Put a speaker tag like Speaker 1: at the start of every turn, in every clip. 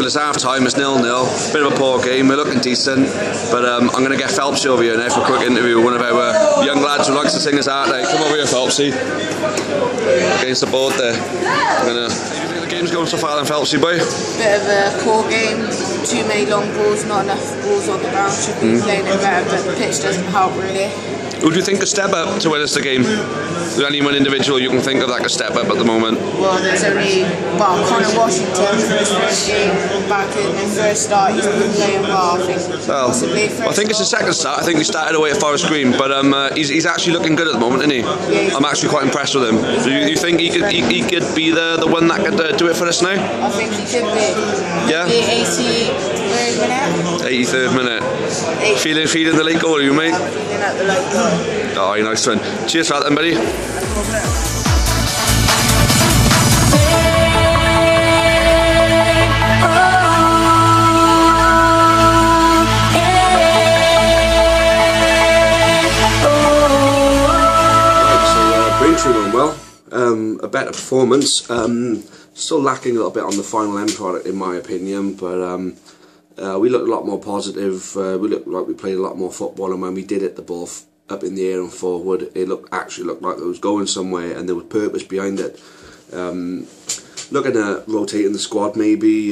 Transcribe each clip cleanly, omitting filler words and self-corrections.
Speaker 1: it's half time, it's 0-0, bit of a poor game, we're looking decent, but I'm going to get Phelps over here now for a quick interview with one of our young lads who likes to sing his heart out. Come over here, Phelpsy. Against the board there. How do you think the game's going so far then, Phelpsy boy?
Speaker 2: Bit of a poor game, too many long balls, not enough balls on the ground, should be playing it better, but the pitch doesn't help really.
Speaker 1: Who do you think could step up to win us the game? Is there anyone individual you can think of that could step up at the moment?
Speaker 2: Well, there's only, Connor Washington for his first game back in the first start. He's been playing well, I think.
Speaker 1: Well, I think it's his second start. I think he started away at Forest Green, but he's actually looking good at the moment, isn't he? Yeah, I'm actually quite impressed with him. Do you think he could be the one that could do it for us now?
Speaker 2: I think he could be.
Speaker 1: Yeah.
Speaker 2: The 83rd minute.
Speaker 1: 83rd minute. Feeling the late goal, are you, mate?
Speaker 2: I'm feeling at the late goal.
Speaker 1: Oh, nice one. Cheers for that then, buddy. Braintree went well. A better performance. Still lacking a little bit on the final end product, in my opinion, but we looked a lot more positive. We looked like we played a lot more football, and when we did it, the ball up in the air and forward, it actually looked like it was going somewhere, and there was purpose behind it. Looking at rotating the squad, maybe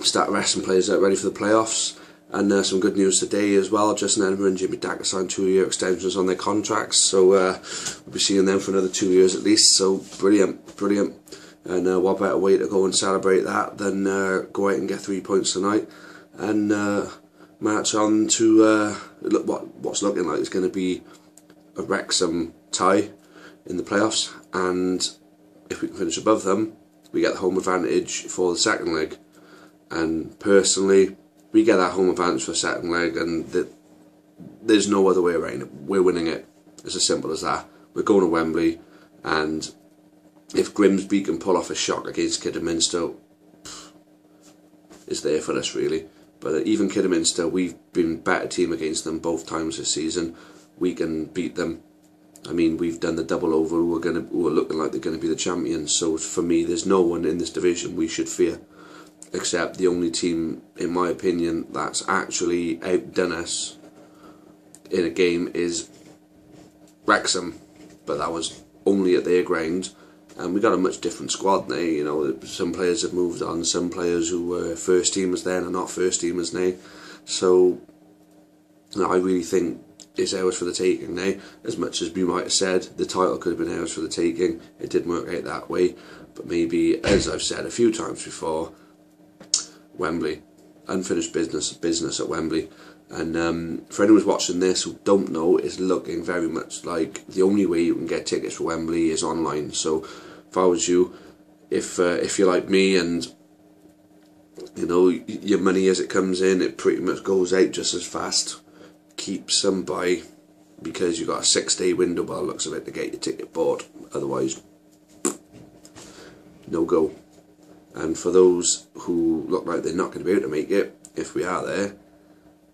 Speaker 1: start resting players out ready for the playoffs. And some good news today as well. Justin Edinburgh and Jimmy Dacker signed 2-year extensions on their contracts, so we'll be seeing them for another 2 years at least. So brilliant. And what better way to go and celebrate that than go out and get 3 points tonight and march on to what's looking like it's going to be a Wrexham tie in the playoffs. And if we can finish above them, we get the home advantage for the second leg. And personally, we get that home advantage for the second leg, and there's no other way around it. We're winning it. It's as simple as that. We're going to Wembley, and if Grimsby can pull off a shock against Kidderminster, it's there for us really. But even Kidderminster, we've been a better team against them both times this season. We can beat them. I mean, we've done the double over who are looking like they're going to be the champions. So for me, there's no one in this division we should fear, except the only team, in my opinion, that's actually outdone us in a game is Wrexham. But that was only at their ground. And we got a much different squad now. You know, some players have moved on. Some players who were first teamers then are not first teamers now. So I really think it's ours for the taking now. As much as we might have said the title could have been ours for the taking, it didn't work out that way. But maybe, as I've said a few times before, Wembley, unfinished business at Wembley. And for anyone who's watching this who don't know, it's looking very much like the only way you can get tickets for Wembley is online. So if I was you, if you're like me and you know your money as it comes in, it pretty much goes out just as fast. Keep some by, because you've got a 6-day window by the looks of it to get your ticket bought. Otherwise, no go. And for those who look like they're not going to be able to make it, if we are there,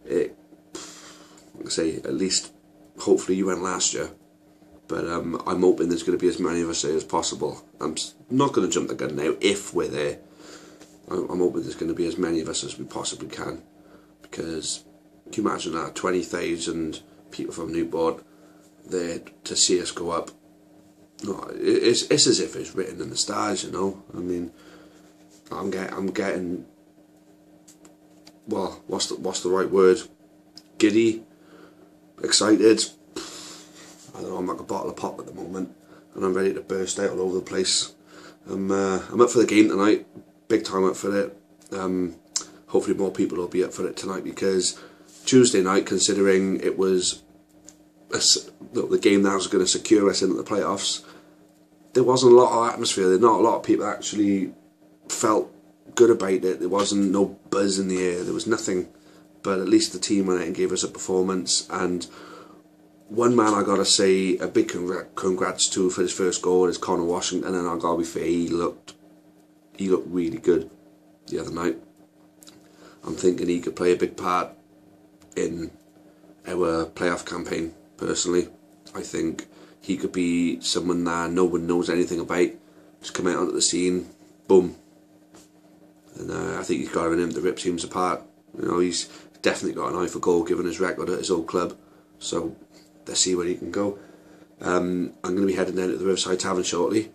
Speaker 1: like I say, at least hopefully you went last year, but I'm hoping there's going to be as many of us there as possible. I'm not going to jump the gun now if we're there. I'm hoping there's going to be as many of us as we possibly can, because can you imagine that 20,000 people from Newport there to see us go up? No, it's as if it's written in the stars, you know. I mean, I'm getting, well, what's the right word? Giddy, excited. I don't know, I'm like a bottle of pop at the moment, and I'm ready to burst out all over the place. I'm up for the game tonight, big time up for it. Hopefully more people will be up for it tonight, because Tuesday night, considering it was the game that was going to secure us into the playoffs, there wasn't a lot of atmosphere. There not a lot of people actually felt good about it. There wasn't no buzz in the air. There was nothing. But at least the team went out and gave us a performance. And one man I gotta say a big congrats to for his first goal is Connor Washington. And I gotta be fair, he looked really good the other night. I'm thinking he could play a big part in our playoff campaign. Personally, I think he could be someone that no one knows anything about. Just come out onto the scene, boom, and I think he's got in him to rip teams apart. You know, he's definitely got an eye for goal given his record at his old club. So let's see where he can go. I'm going to be heading down to the Riverside Tavern shortly,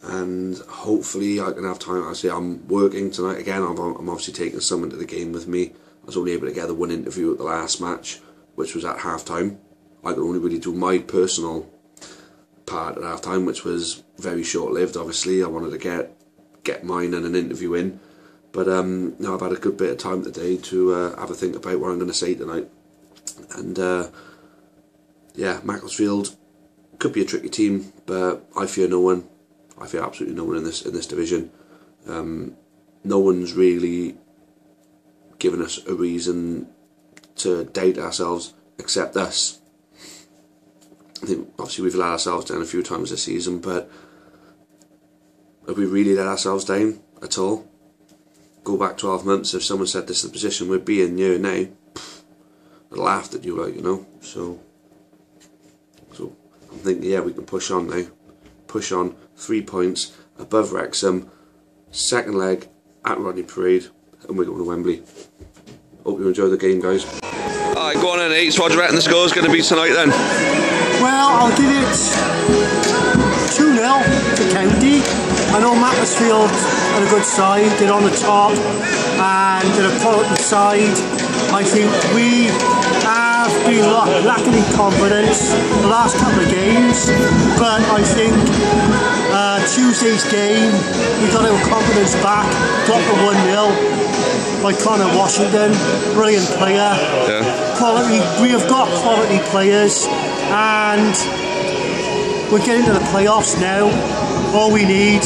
Speaker 1: and hopefully I can have time. I say I'm working tonight again. I'm obviously taking someone to the game with me. I was only able to get the one interview at the last match, which was at half time. I could only really do my personal part at half time, which was very short lived. Obviously I wanted to get mine and an interview in, but now I've had a good bit of time today to have a think about what I'm going to say tonight. And yeah, Macclesfield could be a tricky team, but I fear no one. I fear absolutely no one in this division. No one's really given us a reason to doubt ourselves except us. I think obviously we've let ourselves down a few times this season, but have we really let ourselves down at all? Go back 12 months, if someone said this is the position we'd be in here now, I'd laughed at you, like, you know. So I'm thinking, yeah, we can push on now. Push on, 3 points above Wrexham, second leg at Rodney Parade, and we're going to Wembley. Hope you enjoy the game, guys. Alright, go on in, Eights. What do you reckon the score's going to be tonight then?
Speaker 3: Well, I'll give it 2-0 to County. I know Macclesfield are a good side, they're on the top, and they're a quality side. I think we have been lacking in confidence the last couple of games, but I think Tuesday's game, we got our confidence back, got the 1-0 by Connor Washington, brilliant player.
Speaker 1: Yeah.
Speaker 3: Quality, we have got quality players, and we're getting to the playoffs now. All we need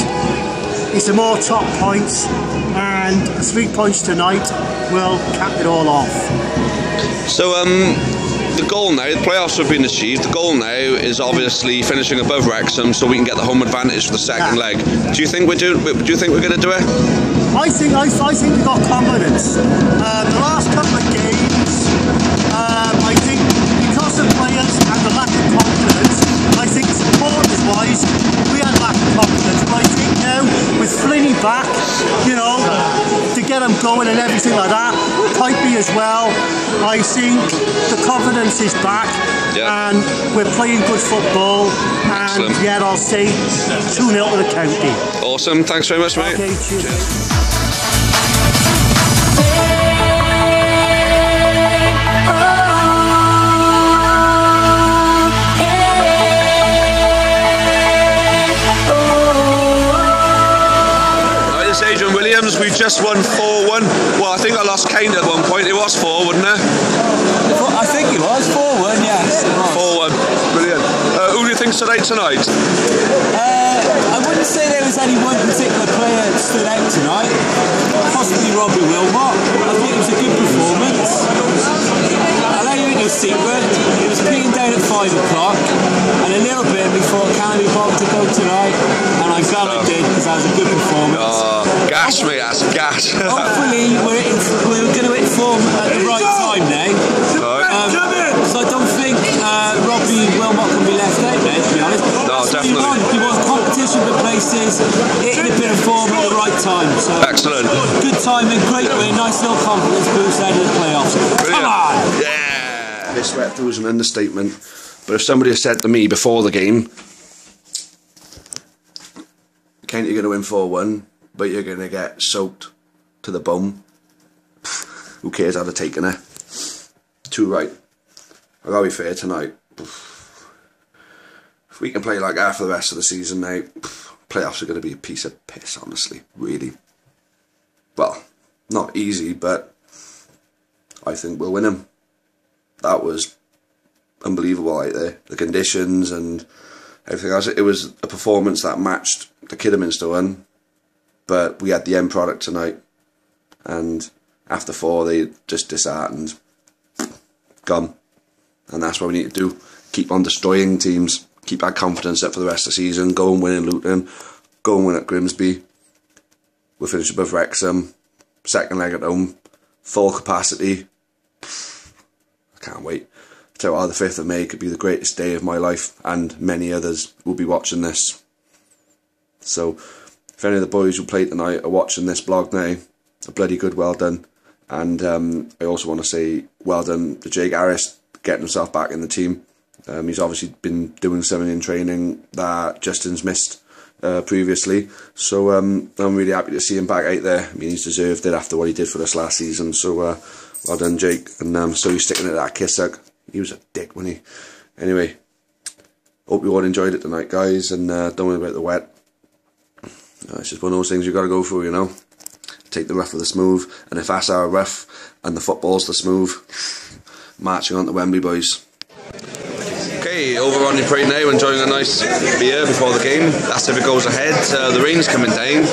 Speaker 3: is some more top points, and 3 points tonight will cap it all off.
Speaker 1: So the goal now, the playoffs have been achieved. The goal now is obviously finishing above Wrexham so we can get the home advantage for the second leg. Do you think we're going to do it?
Speaker 3: I think we've got confidence. The last couple of games, I think because the players had the lack of confidence, I think supporters-wise, we had lack of confidence. But I think now, with Flinney back, you know, to get them going and everything like that, Pipey as well, I think the confidence is back. Yeah. And we're playing good football.
Speaker 1: Excellent.
Speaker 3: And yeah, I'll say 2-0 to the County.
Speaker 1: Awesome. Thanks very much, mate.
Speaker 3: Okay, cheers.
Speaker 1: We just won 4-1. Well, I think I lost count at one point. It was 4, wasn't it?
Speaker 4: I think it was 4-1, yes.
Speaker 1: 4-1. Brilliant. Who do you think's tonight?
Speaker 4: I wouldn't say there was any one particular player that stood out tonight. Possibly Robbie Wilmot. I think it was a good performance. I'll let you into a secret. It was peeing down at 5 o'clock, and a little bit before Candy Bob to go tonight, and I'm glad I did because that was a good performance.
Speaker 1: Gas, mate, that's gas.
Speaker 4: Hopefully we're going to hit form at the right time now. So I don't think Robbie Wilmot can be left out now, to be honest.
Speaker 1: No, definitely.
Speaker 4: He wants competition for places, hitting a bit of form at the right time. So
Speaker 1: excellent.
Speaker 4: Good timing, great win, nice little confidence boost out of the playoffs.
Speaker 1: Brilliant.
Speaker 4: Come on!
Speaker 1: Yeah! This sweat was an understatement, but if somebody had said to me before the game, Kent, you're going to win 4-1, but you're going to get soaked to the bone, who cares? I'd have taken it. Too right. I gotta be fair tonight. If we can play like that for the rest of the season now, playoffs are going to be a piece of piss, honestly. Really. Well, not easy, but I think we'll win them. That was unbelievable out there. The conditions and everything else. It was a performance that matched the Kidderminster one, but we had the end product tonight, and after 4 they just disheartened. Gone. And that's what we need to do. Keep on destroying teams. Keep our confidence up for the rest of the season. Go and win in Luton. Go and win at Grimsby. We'll finish above Wrexham. Second leg at home. Full capacity. I can't wait. I tell you what, the 5th of May could be the greatest day of my life, and many others will be watching this. So, if any of the boys who played tonight are watching this blog now, a bloody good well done. And I also want to say well done to Jake Harris getting himself back in the team. He's obviously been doing something in training that Justin's missed previously, so I'm really happy to see him back out there. I mean, he's deserved it after what he did for us last season, so well done, Jake. And so he's sticking at that kiss hug. He was a dick, wasn't he? Anyway, hope you all enjoyed it tonight, guys, and don't worry about the wet. It's just one of those things you've got to go through, you know. Take the rough with the smooth, and if that's our rough and the football's the smooth, marching on to Wembley, boys. Okay, over on the parade now, enjoying a nice beer before the game. That's if it goes ahead. The rain's coming down,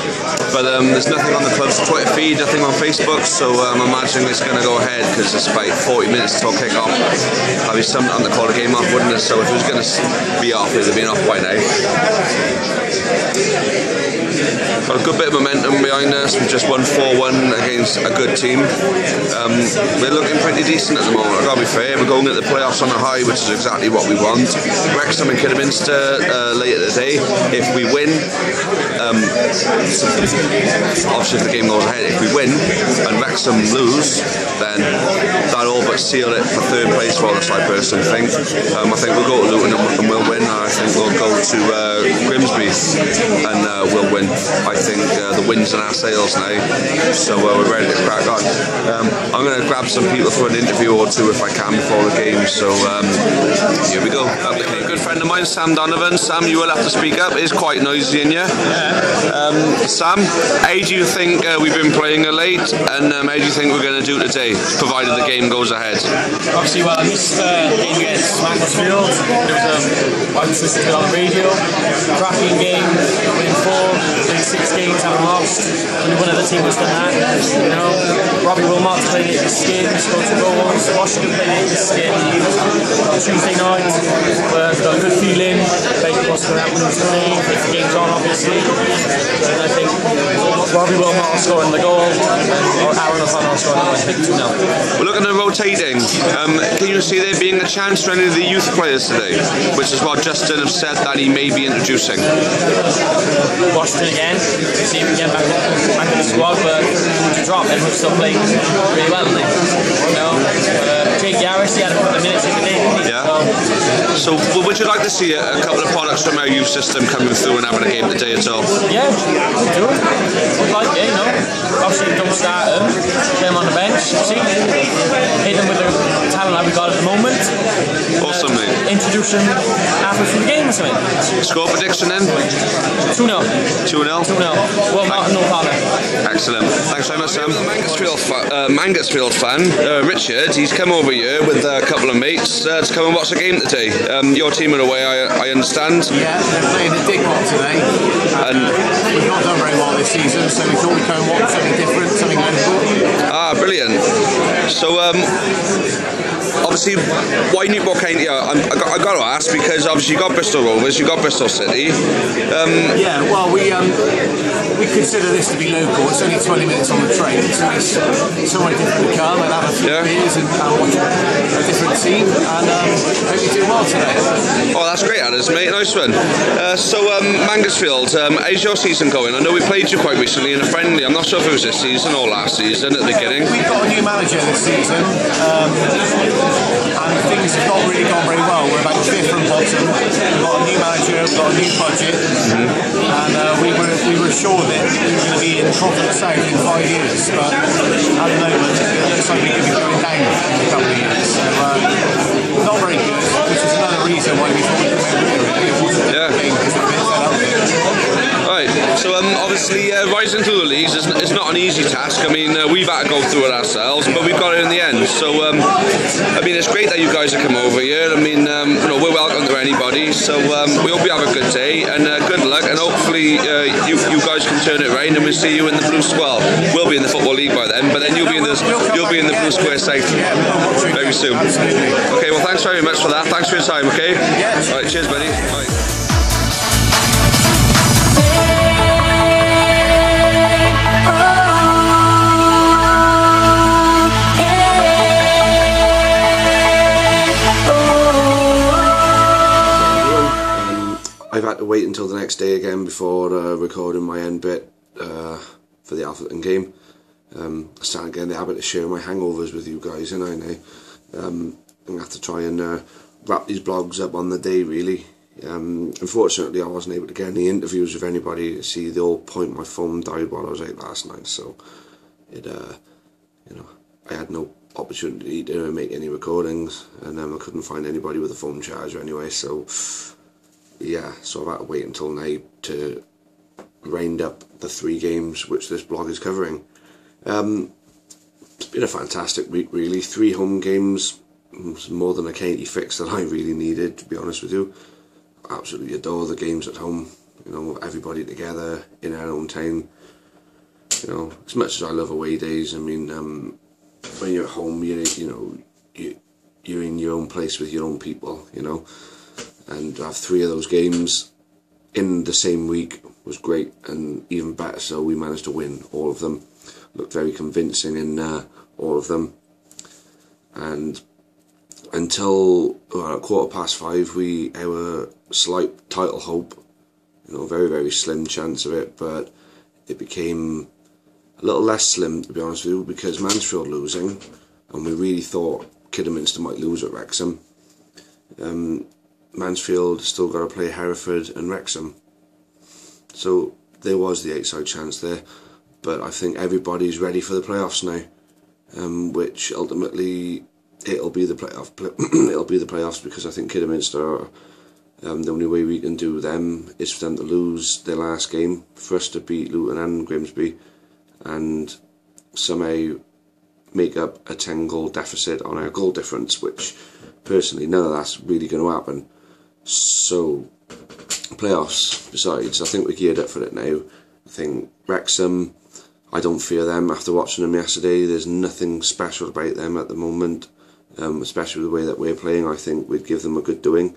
Speaker 1: but there's nothing on the club's Twitter feed, nothing on Facebook, so I'm imagining it's going to go ahead because it's about 40 minutes till kick off. That'd be something to call the game off, wouldn't it? So if it was going to be off, it would have been off by now. Got a good bit of momentum behind us. We've just won 4-1 against a good team. We're looking pretty decent at the moment, I've got to be fair. We're going at the playoffs on a high, which is exactly what we want. Wrexham and Kidderminster later today. If we win, obviously if the game goes ahead, if we win and Wrexham lose, then that'll all but seal it for third place for us, I personally think. I think we'll go to Luton and we'll win. I think we'll go to Grimsby and we'll win. I think the wind's in our sails now, so we're ready to crack on. I'm going to grab some people for an interview or two if I can before the game, so here we go. A good friend of mine, Sam Donovan. Sam, you will have to speak up, it is quite noisy in here. Sam, how do you think we've been playing late, and how do you think we're going to do today, provided the game goes ahead?
Speaker 5: Obviously, well, I missed the game against Macclesfield. I was listening to it on the radio. Cracking game, winning 4, winning 6 games, haven't lost. Only one other team that's done that. You know, Robbie Wilmot's playing it in his skin, scored 2 goals. Washington playing it in his skin on Tuesday night. But got a good feeling about what's going to happen today. If the game's on, obviously. And I think Robbie Wilmot will score in the goal, or Aaron O'Connor will score in the goal. I think 2-0.
Speaker 1: We're looking at rotating. Can you see there being a chance for any of the youth players today? Which is what Justin has said that he may be introducing.
Speaker 5: Washington again, see if we get back in the squad, but to drop, everyone's still playing really well, isn't they? You know, Jake Harris, he had a couple of minutes in the day, didn't he?
Speaker 1: Yeah. So would you like to see a couple of products from our youth system coming through and having a game today at all?
Speaker 5: Yeah, we do. We'd like it, you know. Obviously, don't start them, get them on the bench, see, hit them with the talent that we got at the moment.
Speaker 1: Awesome, mate.
Speaker 5: Introduce them halfway through the game or something.
Speaker 1: Score prediction then?
Speaker 5: 2-0.
Speaker 1: 2-0?
Speaker 5: 2-0. Well, Martin O'Connor.
Speaker 1: Excellent. Thanks very much, Sam. Macclesfield fan, Richard, he's come over here with a couple of mates to come and watch the game today. Your team are away, I understand.
Speaker 6: Yeah, they're playing at Digmont today. And we've not done very well this season, so we thought we'd go and watch something different, something local.
Speaker 1: Ah, brilliant. So, obviously, why Newport County? I got to ask, because obviously you got Bristol Rovers, you got Bristol City.
Speaker 6: Yeah, well, we consider this to be local. It's only 20 minutes on the train, so it's somewhere different to come and have a few beers and watch a different team. And hope you do well today.
Speaker 1: Oh, that's great, Alice, mate. Nice one. So, Macclesfield, how's your season going? I know we played you quite recently in a friendly. I'm not sure if it was this season or last season at the beginning.
Speaker 6: We've got a new manager this season. And things have not really gone very well. We're about 5th from bottom. We've got a new manager, we've got a new budget, and we were sure that we were going to be in Providence South in 5 years, but at the moment it looks like we could be going down in a couple of years. So not very good, which is another reason why we thought we could make it really. It wasn't a game because we're a bit fed up with it.
Speaker 1: Right, so obviously rising through the leagues is not an easy task. I mean, we've had to go through it ourselves, but we've got it in the end. So, I mean, it's great that you guys have come over here. I mean, you know, we're welcome to anybody. So we hope you have a good day and good luck. And hopefully you guys can turn it around and we'll see you in the Blue Square. We'll be in the Football League by then, but then you'll be in the Blue Square South very soon. Okay, well, thanks very much for that. Thanks for your time. Okay. All right, cheers, buddy. Bye. I've had to wait until the next day again before recording my end bit for the Alfreton game. I'm starting to get in the habit of sharing my hangovers with you guys, and I know I'm going to have to try and wrap these blogs up on the day, really. Unfortunately, I wasn't able to get any interviews with anybody. See, the whole point, my phone died while I was out last night, so it, you know, I had no opportunity to make any recordings, and I couldn't find anybody with a phone charger anyway, so yeah, so I've had to wait until now to round up the 3 games which this blog is covering. It's been a fantastic week, really. 3 home games, more than a county fix that I really needed, to be honest with you. Absolutely adore the games at home, you know, everybody together in our own town. You know, as much as I love away days, I mean, when you're at home, you're in your own place with your own people, you know, and to have 3 of those games in the same week was great, and even better so, we managed to win all of them. Looked very convincing in all of them, and until about 5:15, our slight title hope, you know, very, very slim chance of it, but it became a little less slim, to be honest with you, because Mansfield losing, and we really thought Kidderminster might lose at Wrexham. Mansfield still got to play Hereford and Wrexham, so there was the outside chance there, but I think everybody's ready for the playoffs now, which ultimately it'll be the playoff. It'll be the playoffs, because I think Kidderminster are, the only way we can do them is for them to lose their last game, for us to beat Luton and Grimsby, and somehow make up a 10-goal deficit on our goal difference, which personally none of that's really going to happen. So playoffs, besides, I think we're geared up for it now. I think Wrexham, I don't fear them after watching them yesterday. There's nothing special about them at the moment, especially the way that we're playing. I think we'd give them a good doing.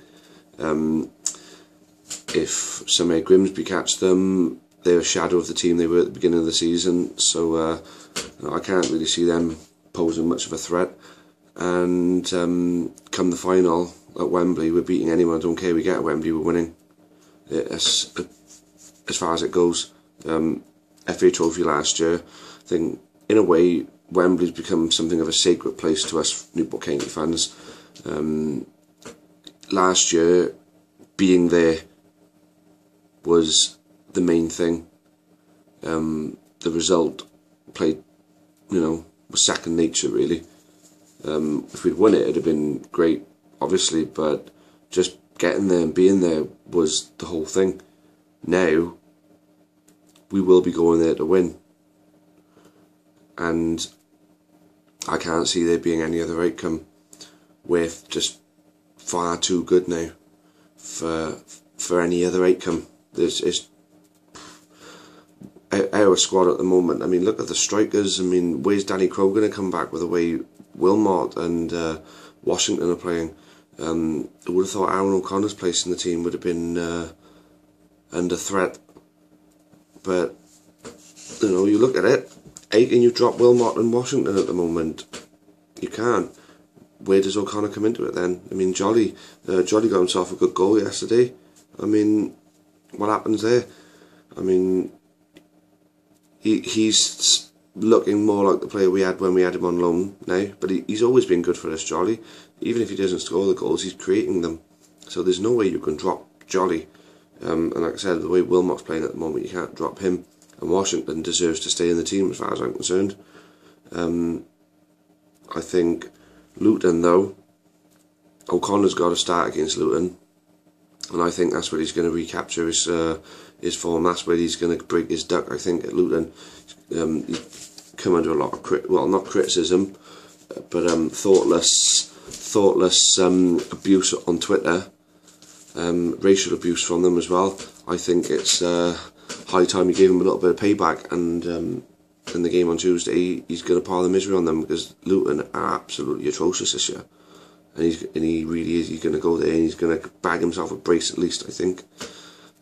Speaker 1: If somehow Grimsby catch them, they're a shadow of the team they were at the beginning of the season, so I can't really see them posing much of a threat. And come the final at Wembley, we're beating anyone. I don't care, we get at Wembley, we're winning. As far as it goes. FA Trophy last year, I think in a way Wembley's become something of a sacred place to us Newport County fans. Last year, being there was the main thing. The result played, you know, was second nature, really. If we'd won it, it'd have been great, obviously, but just getting there and being there was the whole thing. Now we will be going there to win, and I can't see there being any other outcome. We're just far too good now for any other outcome. It's our squad at the moment. I mean, look at the strikers. I mean, where's Danny Crowe going to come back with the way Wilmot and Washington are playing? I would have thought Aaron O'Connor's place in the team would have been under threat. But, you know, you look at it, how can you drop Wilmot and Washington at the moment? You can't. Where does O'Connor come into it then? I mean, Jolly got himself a good goal yesterday. I mean, what happens there? I mean, he's looking more like the player we had when we had him on loan now, but he's always been good for us, Jolly. Even if he doesn't score the goals, he's creating them. So there's no way you can drop Jolly. And like I said, the way Wilmot's playing at the moment, you can't drop him. And Washington deserves to stay in the team as far as I'm concerned. I think Luton, though, O'Connor's got to start against Luton, and I think that's where he's going to recapture his form. That's where he's going to break his duck. I think at Luton, he's come under a lot of not criticism, but thoughtless abuse on Twitter, racial abuse from them as well. I think it's high time he gave him a little bit of payback, and in the game on Tuesday, he's going to pile the misery on them, because Luton are absolutely atrocious this year, and he really is. He's going to go there and he's going to bag himself a brace at least, I think.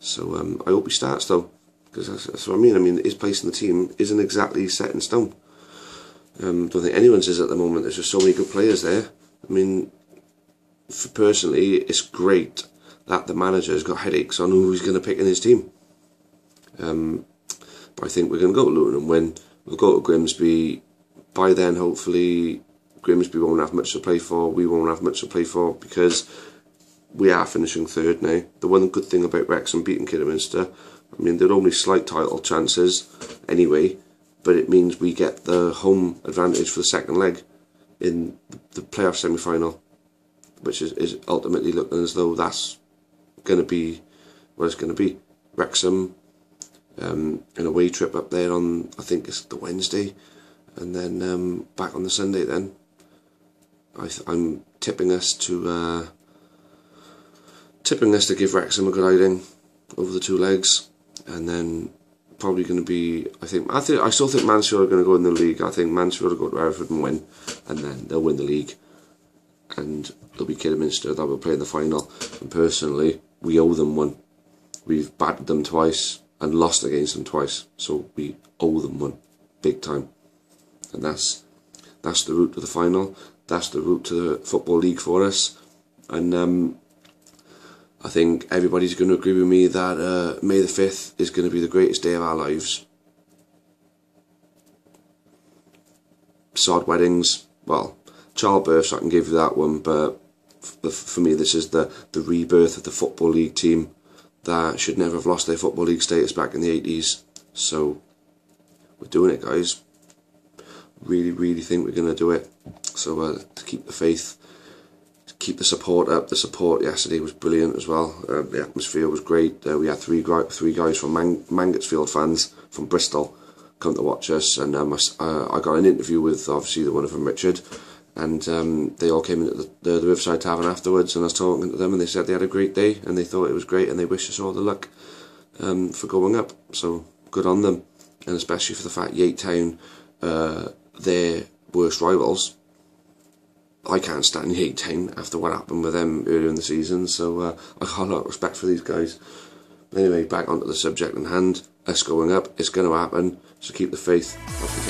Speaker 1: So I hope he starts though, because that's what I mean. I mean, his place in the team isn't exactly set in stone. Don't think anyone's is at the moment. There's just so many good players there. I mean, personally, it's great that the manager has got headaches on who he's going to pick in his team. But I think we're going to go to Luton and win. We'll go to Grimsby. By then, hopefully, Grimsby won't have much to play for. We won't have much to play for because we are finishing third now. The one good thing about Wrexham beating Kidderminster, I mean, they're only slight title chances anyway, but it means we get the home advantage for the second leg in the playoff semi-final, which is ultimately looking as though that's going to be what it's going to be. Wrexham, an away trip up there on, I think it's the Wednesday, and then back on the Sunday then. I'm tipping us to give Wrexham a good hiding over the 2 legs, and then probably going to be, I still think Mansfield are going to go in the league. I think Mansfield will go to Alfreton and win, and then they'll win the league, and they'll be Kidderminster that will play in the final. And personally, we owe them one. We've battered them twice and lost against them twice, so we owe them one, big time. And that's the route to the final. That's the route to the Football League for us. And I think everybody's going to agree with me that May the 5th is going to be the greatest day of our lives. Sod weddings, well, childbirths, I can give you that one, but for me this is the rebirth of the Football League team that should never have lost their Football League status back in the 80s. So we're doing it, guys. Really think we're going to do it. So to keep the faith, to keep the support up. The support yesterday was brilliant as well. The atmosphere was great. We had three guys from Macclesfield fans from Bristol come to watch us, and I got an interview with obviously the one of them, Richard, and they all came into the Riverside Tavern afterwards, and I was talking to them, and they said they had a great day and they thought it was great, and they wished us all the luck for going up. So good on them, and especially for the fact Yate Town, their worst rivals. I can't stand Yate Town after what happened with them earlier in the season, so I got a lot of respect for these guys. But anyway, back onto the subject in hand. Us going up, it's going to happen, so keep the faith. Off the